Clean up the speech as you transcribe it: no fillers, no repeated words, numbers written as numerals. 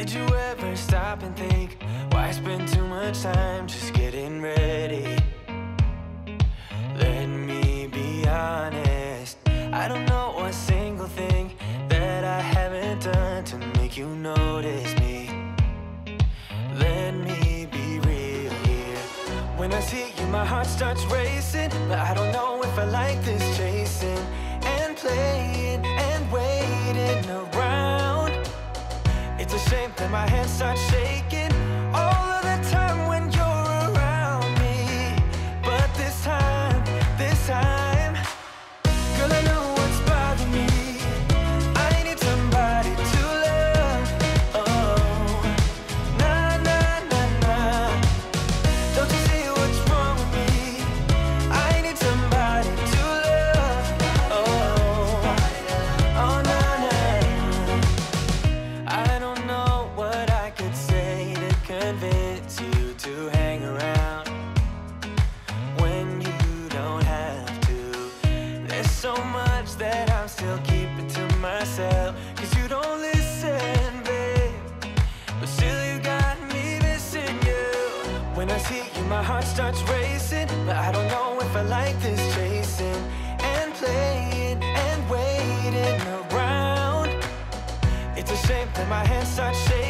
Did you ever stop and think, why spend too much time just getting ready? Let me be honest, I don't know a single thing that I haven't done to make you notice me. Let me be real here. When I see you, my heart starts racing, but I don't know if I like this chasing and playing and waiting around. It's a shame that my hands start shaking all of the time when you're around me. But this time, girl, I know what's bothering me. I need somebody to love. Oh, nah, nah, nah, nah. Don't you see what's wrong with me? I need somebody to love. Oh, oh, nah, nah. I don't know what I could say to convince you to hang around when you don't have to. There's so much that I'm still keeping to myself, 'cause you don't listen, babe. But still you got me missing you. When I see you, my heart starts racing, but I don't know if I like this chasing and playing and waiting around. It's a shame that my hands start shaking